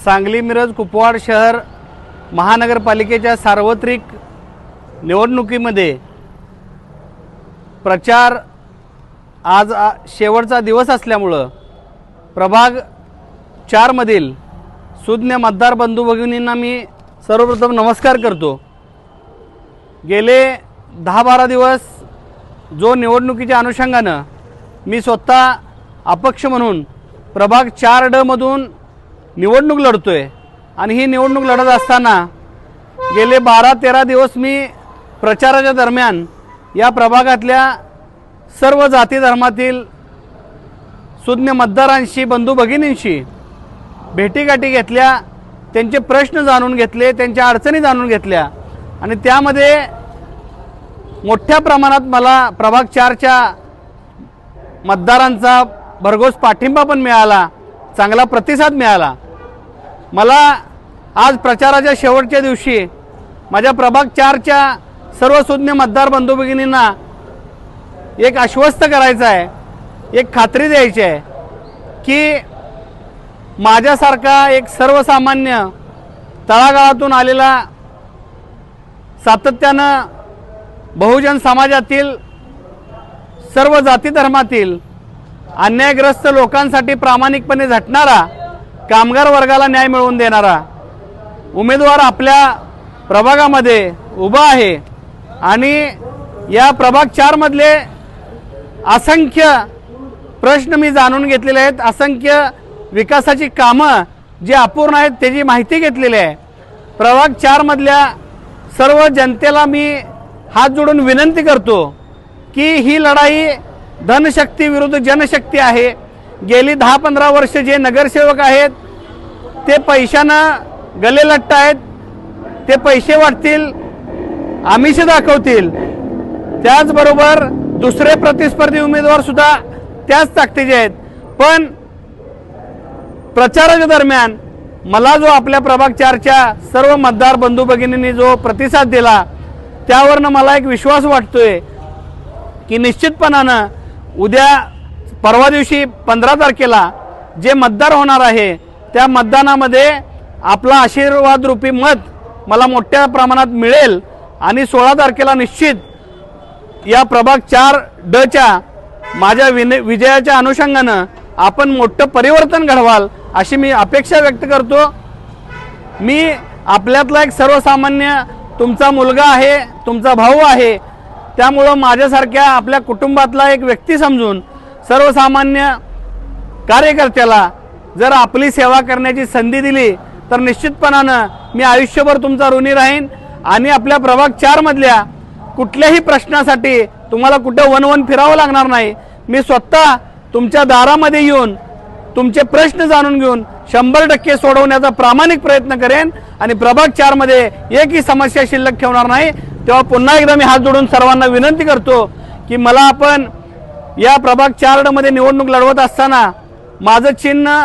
सांगली मिरज कुपवाड शहर महानगरपालिकेच्या सार्वत्रिक निवडणुकीमध्ये प्रचार आज शेवटचा दिवस असल्यामुळे प्रभाग 4 मधील सुज्ञ मतदार बंधू भगिनींना मी सर्वप्रथम नमस्कार करतो। गेले 10-12 दिवस जो निवडणुकीच्या अनुषंगाने मी स्वतः अपक्ष म्हणून प्रभाग 4D मधून निवडणूक लढतोय आणि ही निवडणूक लढत असताना गेले 12-13 दिवस मी प्रचाराच्या दरम्यान या प्रभागातल्या सर्व जाती धर्मातील सुज्ञ मतदारांशी बंधू भगिनींशी भेटीगाठी घेतल्या, त्यांचे प्रश्न जाणून घेतले, त्यांच्या अडचणी जाणून घेतल्या आणि त्यामध्ये मोठ्या प्रमाणात मला प्रभाग 4च्या मतदारांचा भरघोस पाठिंबा पण मिळाला, चांगला प्रतिसाद मिळाला। मला आज प्रचाराच्या शेवटच्या दिवशी माझ्या प्रभाग 4च्या सर्व सुज्ञ मतदार बंधू भगिनींना एक आश्वस्त करायचं आहे, एक खात्री द्यायची आहे की माझ्यासारखा एक सर्वसामान्य तळागाळातून आलेला, सातत्यानं बहुजन समाजातील सर्व जाती धर्मातील अन्यायग्रस्त लोकांसाठी प्रामाणिकपणे झटणारा, कामगार वर्गाला न्याय मिळवून देणारा उमेदवार आपल्या प्रभागामध्ये उभा आहे आणि या प्रभाग 4 मधले असंख्य प्रश्न मी जाणून घेतलेले आहेत, असंख्य विकासाची कामं जी अपूर्ण आहेत त्याची माहिती घेतलेली आहे। प्रभाग 4 मधल्या सर्व जनतेला मी हात जोडून विनंती करतो की ही लढाई धनशक्ती विरुद्ध जनशक्ती आहे। गेली 10-15 वर्ष जे नगरसेवक आहेत ते पैशानं गलेलट्ट आहेत, ते पैसे वाटतील, आमिष दाखवतील, त्याचबरोबर दुसरे प्रतिस्पर्धी उमेदवार सुद्धा त्याच ताकदीचे आहेत। पण प्रचाराच्या दरम्यान मला जो आपल्या प्रभाग 4च्या सर्व मतदार बंधू भगिनींनी जो प्रतिसाद दिला त्यावरनं मला एक विश्वास वाटतोय की निश्चितपणानं उद्या परवा दिवशी 15 तारखेला जे मतदार होणार आहे त्या मतदानामध्ये आपला आशीर्वाद रूपी मत मला मोठ्या प्रमाणात मिळेल आणि 16 तारखेला निश्चित या प्रभाग 4Dच्या माझ्या विजयाच्या अनुषंगानं आपण मोठं परिवर्तन घडवाल अशी मी अपेक्षा व्यक्त करतो। मी आपल्यातला एक सर्वसामान्य तुमचा मुलगा आहे, तुमचा भाऊ आहे, त्यामुळं माझ्यासारख्या आपल्या कुटुंबातला एक व्यक्ती समजून सर्वसामान्य कार्यकर्त्याला जर आपली सेवा करण्याची संधी दिली तर निश्चितपणानं मी आयुष्यभर तुमचा ऋणी राहीन आणि आपल्या प्रभाग 4 मधल्या कुठल्याही प्रश्नासाठी तुम्हाला कुठे वन फिरावं लागणार नाही। मी स्वतः तुमच्या दारामध्ये येऊन तुमचे प्रश्न जाणून घेऊन 100% सोडवण्याचा प्रामाणिक प्रयत्न करेन आणि प्रभाग 4 मध्ये एकही समस्या शिल्लक ठेवणार नाही। तेव्हा पुन्हा एकदा मी हात जोडून सर्वांना विनंती करतो की मला आपण या प्रभाग 4D मध्ये निवडणूक लढवत असताना माझं चिन्ह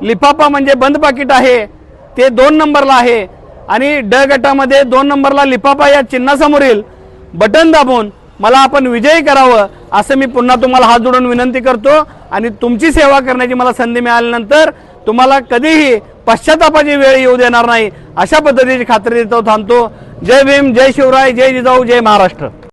लिफाफा म्हणजे बंद पाकिट आहे, ते 2 नंबरला आहे आणि ड गटामध्ये 2 नंबरला लिफाफा या चिन्हासमोरील बटन दाबून मला आपण विजयी करावं असं मी पुन्हा तुम्हाला हात जोडून विनंती करतो आणि तुमची सेवा करण्याची मला संधी मिळाल्यानंतर तुम्हाला कधीही पश्चातापाची वेळ येऊ देणार नाही अशा पद्धतीची खात्री देतो थांबतो। जय भीम, जय शिवराय, जय जिजाऊ, जय महाराष्ट्र।